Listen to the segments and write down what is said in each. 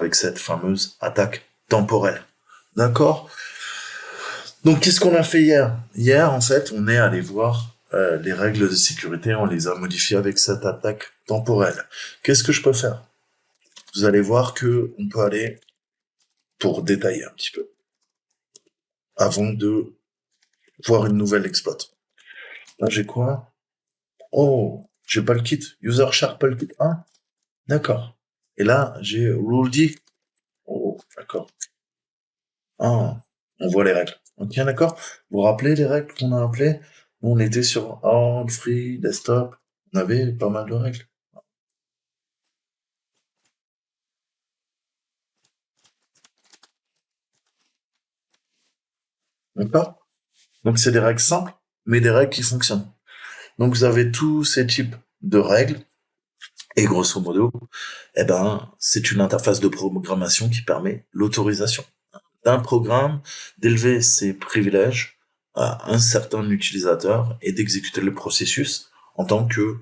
avec cette fameuse attaque temporelle. D'accord? Donc, qu'est-ce qu'on a fait hier? Hier, en fait, on est allé voir les règles de sécurité, on les a modifiées avec cette attaque temporelle. Qu'est-ce que je peux faire? Vous allez voir que on peut aller, pour détailler un petit peu, avant de voir une nouvelle exploit. Là, j'ai quoi? Oh, j'ai pas le kit. User Sharp pas le kit 1. D'accord. Et là, j'ai Rule D. Oh, d'accord. Ah, on voit les règles. Ok, d'accord. Vous vous rappelez les règles qu'on a appelées? On était sur ARM, Free, Desktop. On avait pas mal de règles. D'accord? Donc c'est des règles simples, mais des règles qui fonctionnent. Donc vous avez tous ces types de règles, et grosso modo, eh ben, c'est une interface de programmation qui permet l'autorisation d'un programme d'élever ses privilèges à un certain utilisateur et d'exécuter le processus en tant que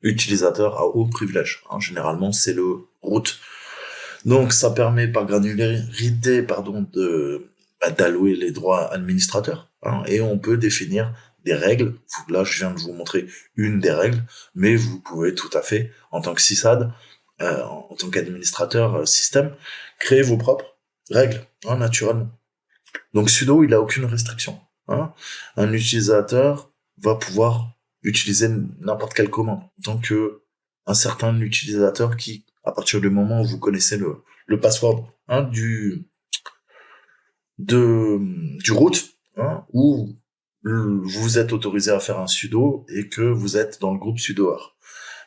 utilisateur à haut privilège. Hein, généralement, c'est le root. Donc, ça permet par granularité, d'allouer les droits administrateurs. Hein, et on peut définir des règles. Là, je viens de vous montrer une des règles, mais vous pouvez tout à fait, en tant que SysAd, en tant qu'administrateur système, créer vos propres règles, hein, naturellement. Donc sudo, il a aucune restriction. Hein. Un utilisateur va pouvoir utiliser n'importe quelle commande, tant que un certain utilisateur qui, à partir du moment où vous connaissez le password hein, du root, hein, où vous êtes autorisé à faire un sudo et que vous êtes dans le groupe sudoer.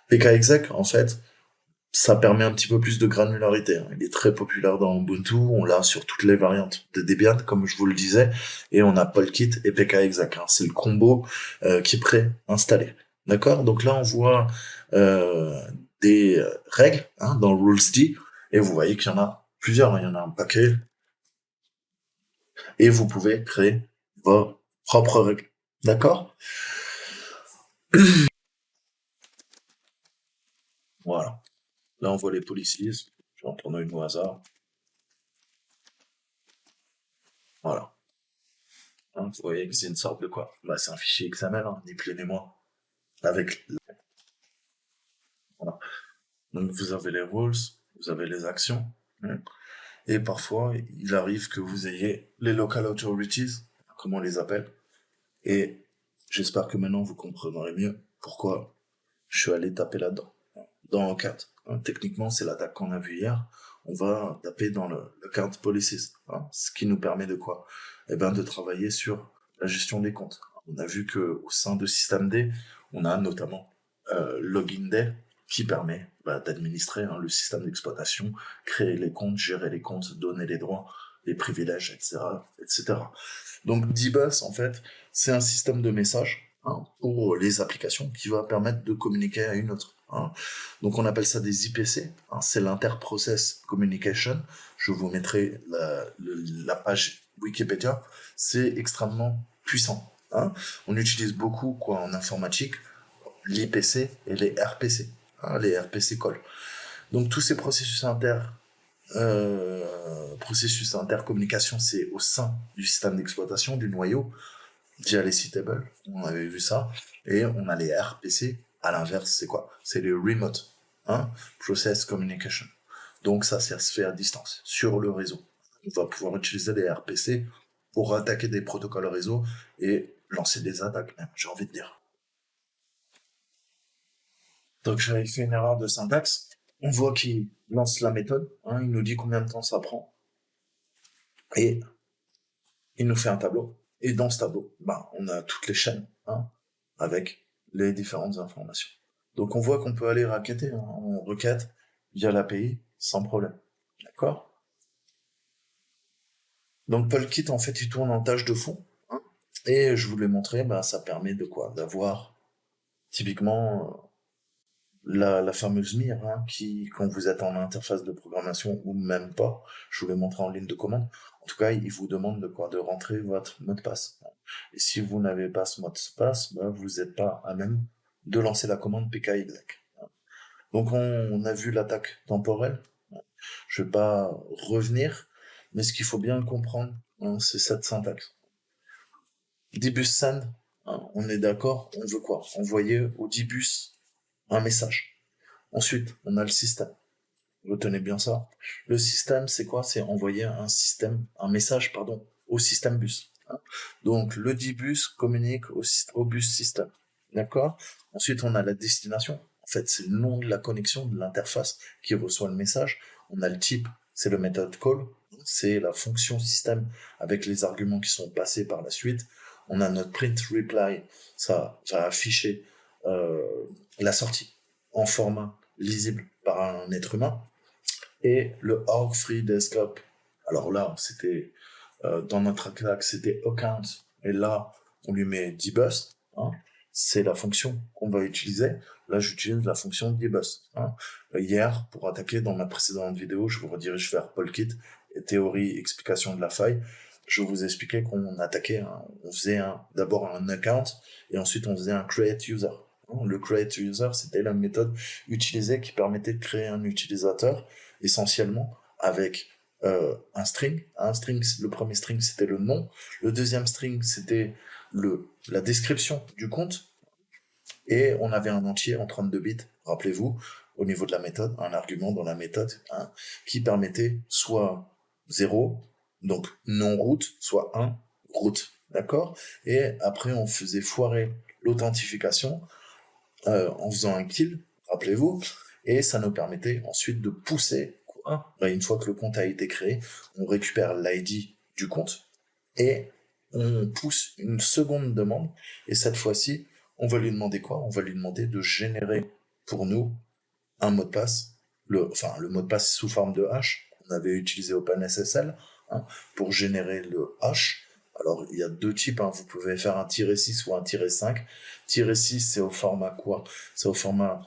PKExec, en fait, ça permet un petit peu plus de granularité. Hein. Il est très populaire dans Ubuntu, on l'a sur toutes les variantes de Debian, comme je vous le disais, et on a Polkit et PKExec. Hein. C'est le combo qui est pré-installé. D'accord? Donc là, on voit des règles hein, dans RulesD, et vous voyez qu'il y en a plusieurs, hein. Il y en a un paquet, et vous pouvez créer vos propres règles. D'accord? Voilà. Là, on voit les policies. Je vais en prendre une au hasard. Voilà. Hein, vous voyez que c'est une sorte de quoi? Bah, c'est un fichier XML, hein, ni plus ni moins. Avec, voilà. Donc, vous avez les rules, vous avez les actions. Hein. Et parfois, il arrive que vous ayez les local authorities, comme on les appelle. Et j'espère que maintenant vous comprendrez mieux pourquoi je suis allé taper là-dedans. Dans CAT. Hein, techniquement, c'est l'attaque qu'on a vue hier. On va taper dans le count policies. Hein, ce qui nous permet de quoi? Eh ben, de travailler sur la gestion des comptes. On a vu que au sein de systemd, on a notamment login qui permet d'administrer hein, le système d'exploitation, créer les comptes, gérer les comptes, donner les droits, les privilèges, etc., etc. Donc DBus, en fait, c'est un système de messages hein, pour les applications qui va permettre de communiquer à une autre. Hein. Donc on appelle ça des IPC, hein, c'est l'Inter-Process Communication. Je vous mettrai la page Wikipédia. C'est extrêmement puissant. Hein. On utilise beaucoup quoi en informatique l'IPC et les RPC, hein, les RPC call. Donc tous ces processus intercommunication, c'est au sein du système d'exploitation, du noyau, via les citables, on avait vu ça, et on a les RPC, à l'inverse, c'est quoi? C'est les remote, hein, process communication. Donc ça se fait à distance, sur le réseau. On va pouvoir utiliser les RPC pour attaquer des protocoles réseau et lancer des attaques, même, j'ai envie de dire. Donc j'avais fait une erreur de syntaxe. On voit qu'il lance la méthode, hein, il nous dit combien de temps ça prend, et il nous fait un tableau. Et dans ce tableau, on a toutes les chaînes, hein, avec les différentes informations. Donc on voit qu'on peut aller requêter, hein, on requête via l'API sans problème. D'accord? Donc Polkit, en fait, il tourne en tâche de fond. Hein, et je vous l'ai montré, ça permet de quoi? D'avoir typiquement la fameuse mire, hein, qui, quand vous êtes en interface de programmation ou même pas, je vous l'ai montré en ligne de commande. En tout cas, il vous demande de quoi? De rentrer votre mot de passe. Et si vous n'avez pas ce mot de passe, vous n'êtes pas à même de lancer la commande pkexec. Donc on a vu l'attaque temporelle. Je vais pas revenir, mais ce qu'il faut bien comprendre, hein, c'est cette syntaxe. Dbus send, hein, on est d'accord, on veut quoi? Envoyer au dbus un message. Ensuite, on a le système. Retenez bien ça. Le système, c'est quoi? C'est envoyer un message, pardon, au système bus. Hein. Donc, le dbus communique au bus système. D'accord? Ensuite, on a la destination. En fait, c'est le nom de la connexion de l'interface qui reçoit le message. On a le type, c'est le method call. C'est la fonction système avec les arguments qui sont passés par la suite. On a notre print reply. Ça va afficher la sortie en format lisible par un être humain. Et le org free desktop. Alors là, c'était dans notre attaque, c'était account. Et là, on lui met dbus. Hein. C'est la fonction qu'on va utiliser. Là, j'utilise la fonction dbus. Hein. Hier, pour attaquer, dans ma précédente vidéo, je vous redirige vers Polkit et théorie, explication de la faille. Je vous expliquais qu'on attaquait, on faisait d'abord un account et ensuite on faisait un create user. Le create user, c'était la méthode utilisée qui permettait de créer un utilisateur essentiellement avec un string. Un string, le premier string, c'était le nom. Le deuxième string, c'était la description du compte. Et on avait un entier en 32 bits, rappelez-vous, au niveau de la méthode, un argument dans la méthode hein, qui permettait soit 0, donc non-root, soit 1, root. D'accord? Et après, on faisait foirer l'authentification en faisant un kill, rappelez-vous, et ça nous permettait ensuite de pousser quoi. Une fois que le compte a été créé, on récupère l'ID du compte et on pousse une seconde demande, et cette fois-ci, on va lui demander quoi? On va lui demander de générer pour nous un mot de passe, le mot de passe sous forme de hash. On avait utilisé OpenSSL hein, pour générer le hash. Alors, il y a deux types, hein. Vous pouvez faire un -6 ou un -5. -6, c'est au format quoi? C'est au format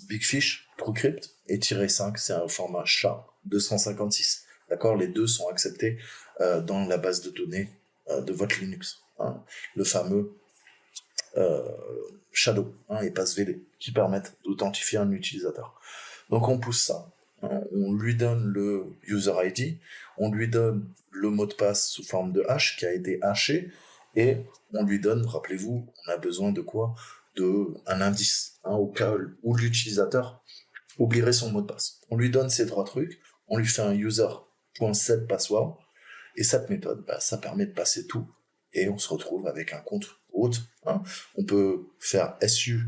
Big Fish, TrueCrypt, et -5, c'est au format SHA-256. D'accord? Les deux sont acceptés dans la base de données de votre Linux. Hein. Le fameux Shadow hein, et PassVD qui permettent d'authentifier un utilisateur. Donc on pousse ça, hein, on lui donne le user ID, on lui donne le mot de passe sous forme de hash qui a été hashé et on lui donne, rappelez-vous, on a besoin de quoi? Un indice, hein, au cas où l'utilisateur oublierait son mot de passe. On lui donne ces trois trucs, on lui fait un user.setPassword et cette méthode, ça permet de passer tout et on se retrouve avec un compte root. Hein. On peut faire SU,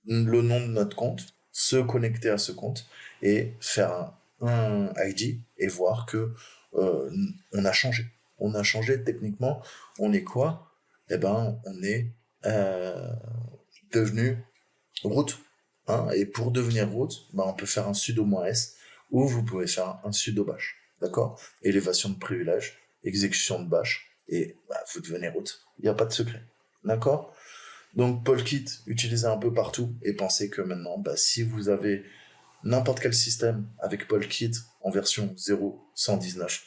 le nom de notre compte, se connecter à ce compte et faire un ID et voir que on a changé. On a changé techniquement. On est quoi? On est devenu root. Hein, et pour devenir root, on peut faire un sudo-s ou vous pouvez faire un sudo bash. D'accord? Élévation de privilèges, exécution de bash et vous devenez root. Il n'y a pas de secret. D'accord? Donc Polkit, utilisez un peu partout et pensez que maintenant, si vous avez n'importe quel système avec Polkit en version 0.119,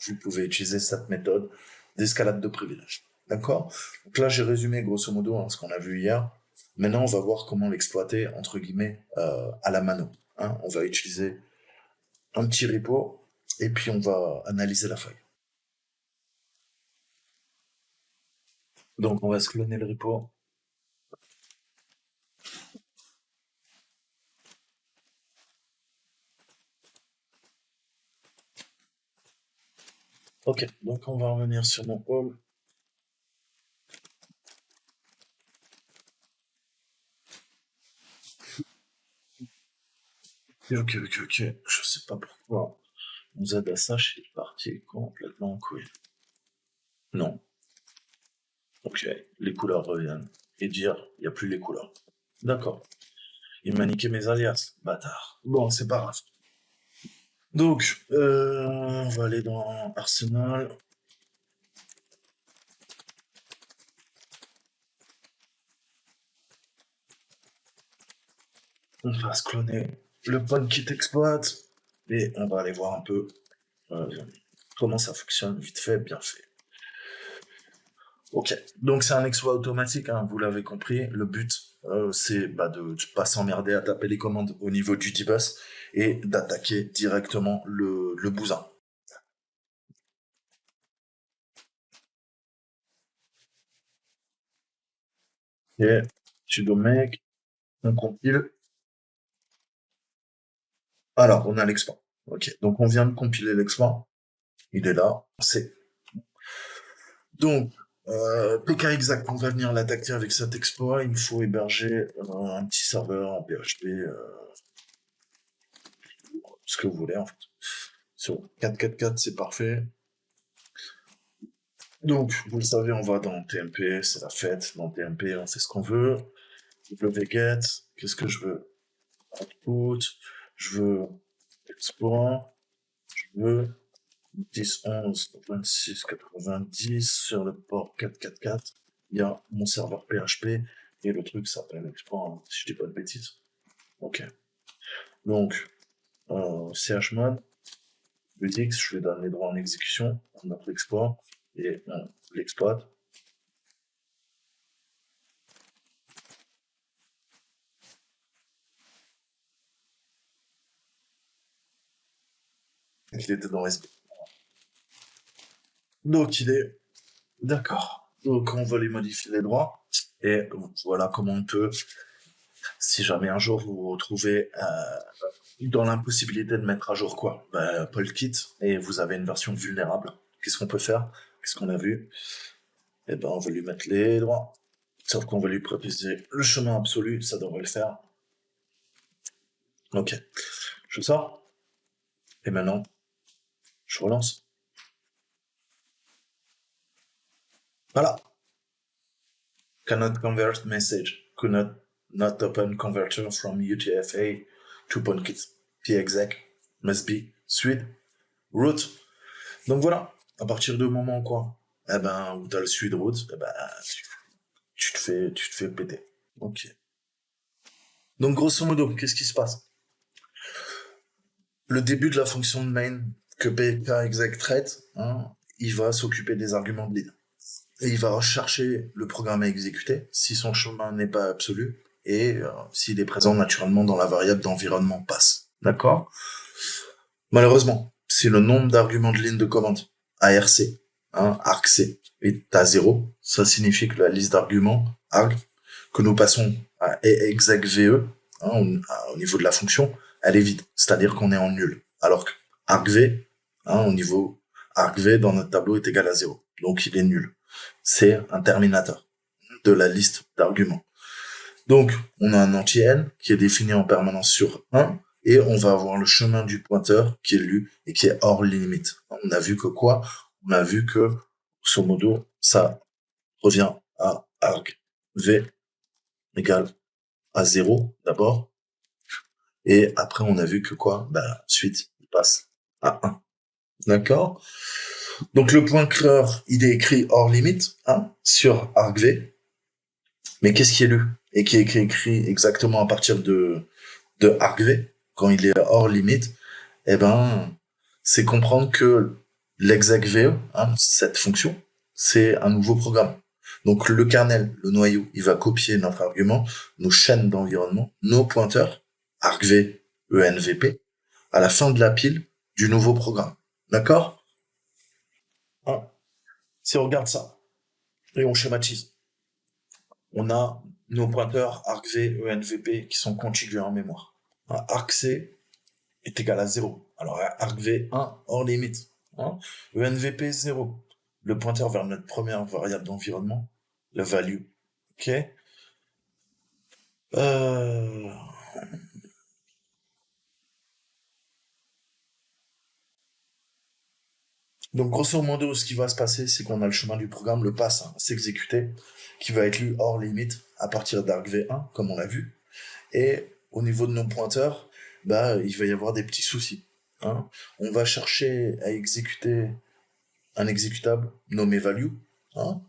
vous pouvez utiliser cette méthode d'escalade de privilèges. D'accord? Donc là, j'ai résumé grosso modo ce qu'on a vu hier. Maintenant, on va voir comment l'exploiter, entre guillemets, à la mano. Hein. On va utiliser un petit repo et puis on va analyser la faille. Donc on va se cloner le repo. Ok, donc on va revenir sur mon home. Ok, je sais pas pourquoi mon ZSH est parti complètement en couille. Non. Ok, les couleurs reviennent. Et dire, il n'y a plus les couleurs. D'accord. Il m'a niqué mes alias, bâtard. Bon, c'est pas grave. Donc, on va aller dans Arsenal. On va se cloner le Polkit exploite et on va aller voir un peu comment ça fonctionne, vite fait, bien fait. Ok, donc c'est un exploit automatique, hein, vous l'avez compris. Le but, c'est de ne pas s'emmerder à taper les commandes au niveau du dbus et d'attaquer directement le bousin. Et sudo make, on compile. Alors, on a l'exploit. Ok, donc on vient de compiler l'exploit. Il est là, c'est. Donc, PKExec, on va venir l'attaquer avec cet exploit. Il me faut héberger un petit serveur en PHP, ce que vous voulez en fait. Sur 444, c'est parfait. Donc, vous le savez, on va dans TMP, c'est la fête. Dans TMP, on fait ce qu'on veut. wget, qu'est-ce que je veux? Output, je veux exploit, je veux 10, 11, 26, 90 sur le port 444. Il y a mon serveur PHP et le truc s'appelle exploit, hein, si je dis pas de bêtises. Ok. Donc, chmod, Utix, je lui donne les droits en exécution, on notre exploit et on l'exploite. Il était dans SB. Donc, il est d'accord. Donc, on va lui modifier les droits. Et voilà comment on peut, si jamais un jour vous vous retrouvez dans l'impossibilité de mettre à jour quoi, Polkit, et vous avez une version vulnérable. Qu'est-ce qu'on peut faire? Qu'est-ce qu'on a vu? Eh ben, on va lui mettre les droits. Sauf qu'on va lui préciser le chemin absolu, ça devrait le faire. Ok. Je sors. Et maintenant, je relance. Voilà. Cannot convert message. Could not open converter from UTF-8 to PwnKit. PExec must be suite root. Donc voilà. À partir du moment où quoi, eh ben, où t'as le suite root, eh ben, tu te fais péter. Ok. Donc grosso modo, qu'est-ce qui se passe? Le début de la fonction de main que PKExec traite, hein, il va s'occuper des arguments de lead. Et il va rechercher le programme à exécuter si son chemin n'est pas absolu et s'il est présent naturellement dans la variable d'environnement pass. D'accord? Malheureusement, si le nombre d'arguments de ligne de commande ARC, hein, argc, est à 0, ça signifie que la liste d'arguments arg que nous passons à execve, hein, au niveau de la fonction, elle est vide, c'est-à-dire qu'on est en nul. Alors que argv, hein, au niveau argv dans notre tableau est égal à 0, donc il est nul. C'est un terminateur de la liste d'arguments. Donc, on a un anti-n qui est défini en permanence sur 1, et on va avoir le chemin du pointeur qui est lu et qui est hors limite. On a vu que quoi? On a vu que, grosso modo, ça revient à arg v égale à 0 d'abord, et après on a vu que quoi? Ensuite, il passe à 1. D'accord? Donc le pointeur, il est écrit hors limite, hein, sur argv, mais qu'est-ce qui est lu? Et qui est écrit exactement à partir de argv, quand il est hors limite, eh ben, c'est comprendre que l'execve, hein, cette fonction, c'est un nouveau programme. Donc le kernel, le noyau, il va copier notre argument, nos chaînes d'environnement, nos pointeurs, argv, envp, à la fin de la pile du nouveau programme. D'accord? Hein. Si on regarde ça, et on schématise, on a nos pointeurs argv, envp qui sont contiguës en mémoire. Argc est égal à 0. Alors argv 1 hors limite. Hein. envp 0. Le pointeur vers notre première variable d'environnement, la value. Ok. Donc grosso modo, ce qui va se passer, c'est qu'on a le chemin du programme, le pass, hein, s'exécuter, qui va être lu hors limite à partir d'argv 1, comme on l'a vu. Et au niveau de nos pointeurs, il va y avoir des petits soucis. Hein. On va chercher à exécuter un exécutable nommé value, hein,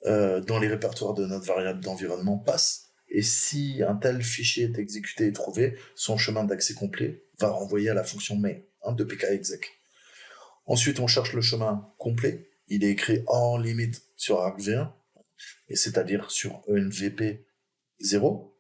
dans les répertoires de notre variable d'environnement pass. Et si un tel fichier est exécuté et trouvé, son chemin d'accès complet va renvoyer à la fonction main, hein, de PKExec. Ensuite, on cherche le chemin complet. Il est écrit hors limite sur argv1, et c'est-à-dire sur envp 0.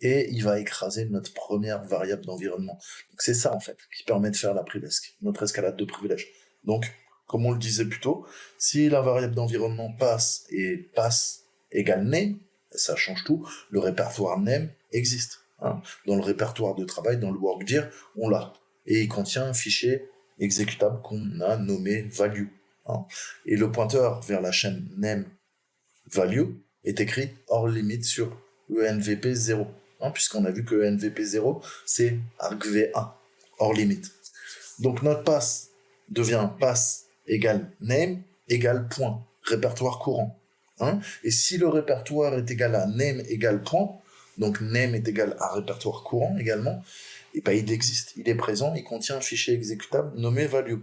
et il va écraser notre première variable d'environnement. Donc c'est ça en fait qui permet de faire la privesque, notre escalade de privilèges. Donc, comme on le disait plus tôt, si la variable d'environnement passe et passe égale name, ça change tout, le répertoire name existe. Hein. Dans le répertoire de travail, dans le workdir, on l'a. Et il contient un fichier exécutable qu'on a nommé value. Hein. Et le pointeur vers la chaîne name value est écrit hors limite sur ENVP 0. Hein, puisqu'on a vu que ENVP 0, c'est argv1, hors limite. Donc notre pass devient pass égale name égale point, répertoire courant. Hein. Et si le répertoire est égal à name égale point, donc name est égal à répertoire courant également, et ben il existe, il est présent, il contient un fichier exécutable nommé value.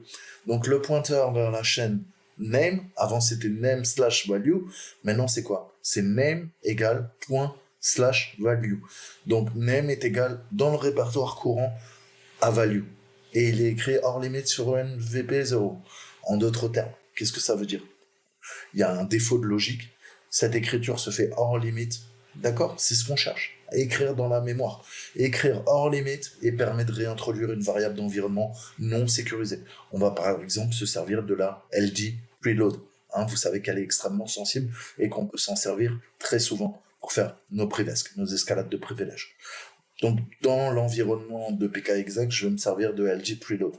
Donc le pointeur vers la chaîne name, avant c'était name slash value, maintenant c'est quoi? C'est name égale point slash value. Donc name est égal dans le répertoire courant à value. Et il est écrit hors limite sur ENVP 0. En d'autres termes, qu'est-ce que ça veut dire? Il y a un défaut de logique. Cette écriture se fait hors limite. D'accord? C'est ce qu'on cherche. À écrire dans la mémoire. Écrire hors limite et permet de réintroduire une variable d'environnement non sécurisée. On va par exemple se servir de la LD preload. Hein, vous savez qu'elle est extrêmement sensible et qu'on peut s'en servir très souvent pour faire nos privesques, nos escalades de privilèges. Donc, dans l'environnement de PKExec, je vais me servir de LG preload.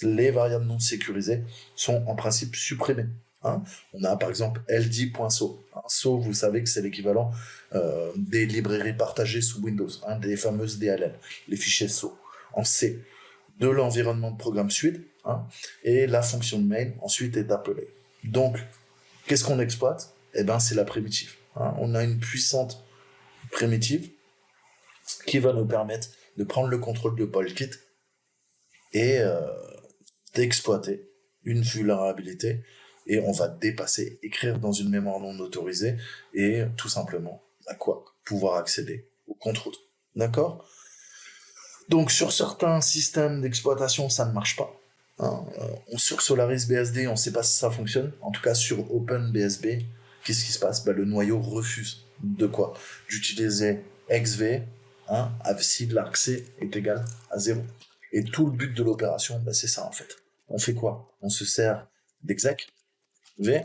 Les variables non sécurisées sont en principe supprimées. Hein. On a par exemple ld.so. So, vous savez que c'est l'équivalent des librairies partagées sous Windows, hein, des fameuses DLL, les fichiers So, en C, de l'environnement de programme suite, hein, et la fonction de main ensuite est appelée. Donc, qu'est-ce qu'on exploite? Eh ben, c'est la primitive. Hein. On a une puissante primitive qui va nous permettre de prendre le contrôle de PaulKit et d'exploiter une vulnérabilité, et on va dépasser, écrire dans une mémoire non autorisée et tout simplement à quoi? Pouvoir accéder au contrôle. D'accord? Donc sur certains systèmes d'exploitation, ça ne marche pas. Hein. Sur Solaris BSD, on ne sait pas si ça fonctionne. En tout cas, sur OpenBSB, qu'est-ce qui se passe? Le noyau refuse de quoi? D'utiliser XV, hein, si l'accès est égal à 0. Et tout le but de l'opération, c'est ça en fait. On fait quoi? On se sert d'exec, V,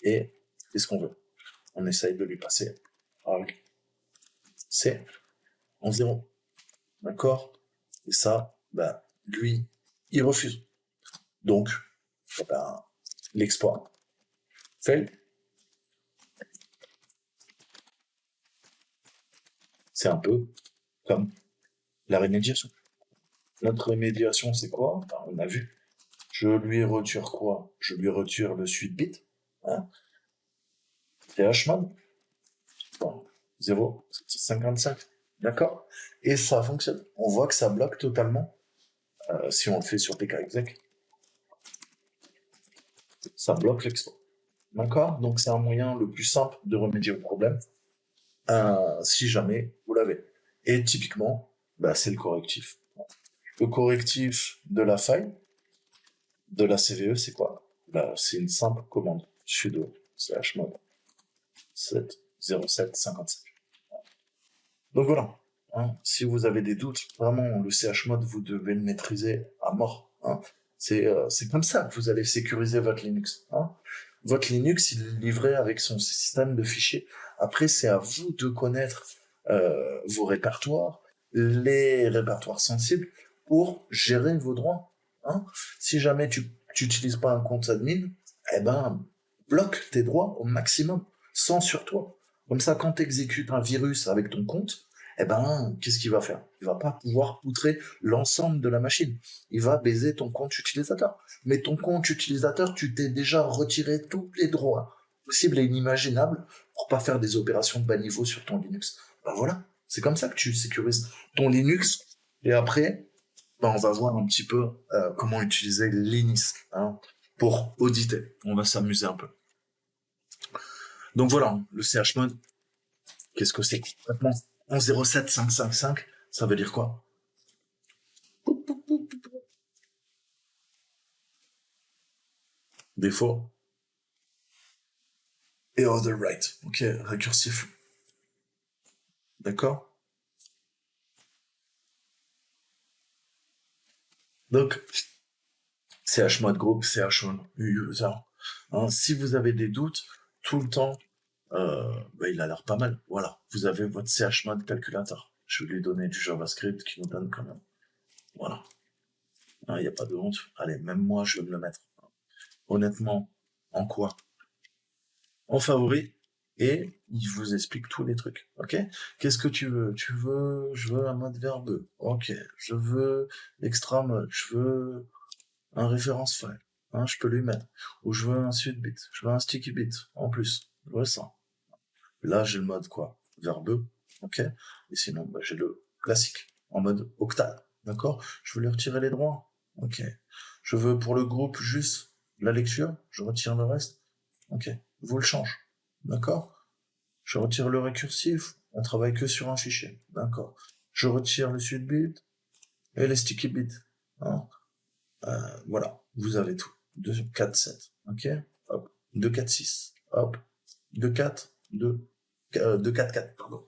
et qu'est-ce qu'on veut? On essaye de lui passer arg C en 0. D'accord? Et ça, lui, il refuse. Donc, l'exploit fail. C'est un peu comme la rémédiation. Notre rémédiation, c'est quoi? On a vu. Je lui retire quoi? Je lui retire le suite bit. Hein, chmod. Bon, 0,55. D'accord? Et ça fonctionne. On voit que ça bloque totalement. Si on le fait sur PKExec, ça bloque l'exploit. D'accord? Donc c'est un moyen le plus simple de remédier au problème, si jamais vous l'avez. Et typiquement, c'est le correctif. Le correctif de la faille, de la CVE, c'est quoi? C'est une simple commande sudo chmod 70755. Donc voilà. Hein, si vous avez des doutes, vraiment, le chmod, vous devez le maîtriser à mort. Hein. C'est comme ça que vous allez sécuriser votre Linux. Hein. Votre Linux, il est livré avec son système de fichiers. Après, c'est à vous de connaître vos répertoires, les répertoires sensibles, pour gérer vos droits. Hein. Si jamais tu n'utilises pas un compte admin, bloque tes droits au maximum, sans sur toi. Comme ça, quand tu exécutes un virus avec ton compte, qu'est-ce qu'il va faire? Il va pas pouvoir outrer l'ensemble de la machine. Il va baiser ton compte utilisateur. Mais ton compte utilisateur, tu t'es déjà retiré tous les droits possibles et inimaginables pour pas faire des opérations de bas niveau sur ton Linux. Voilà. C'est comme ça que tu sécurises ton Linux. Et après, on va voir un petit peu comment utiliser Linux, hein, pour auditer. On va s'amuser un peu. Donc voilà, le chmod, qu'est-ce que c'est? Maintenant, 107555, ça veut dire quoi? Défaut. Et other right. Ok, récursif. D'accord? Donc, CH mode groupe, CH mode user. Hein, si vous avez des doutes, tout le temps, il a l'air pas mal. Voilà, vous avez votre CH mode calculateur. Je vais lui donner du JavaScript qui nous donne quand même. Voilà. Il n'y a pas de honte. Allez, même moi, je vais me le mettre. Honnêtement, en quoi? En favori, et il vous explique tous les trucs, ok? Qu'est-ce que tu veux? Je veux un mode verbeux, ok. Je veux l'extra mode, je veux un référence file, hein, je peux lui mettre. Ou je veux un suite bit, je veux un sticky bit, en plus, je veux ça. Là, j'ai le mode quoi? Verbeux, ok? Et sinon, j'ai le classique, en mode octal, d'accord? Je veux lui retirer les droits, ok. Je veux pour le groupe juste la lecture, je retire le reste, ok. Je vous le change, d'accord? Je retire le récursif, on travaille que sur un fichier, d'accord? Je retire le suite bit et les sticky bits, hein? Voilà, vous avez tout. 2, 4, 7, ok? Hop, 2, 4, 6, hop, 2, 4, 2, 4, 4, pardon.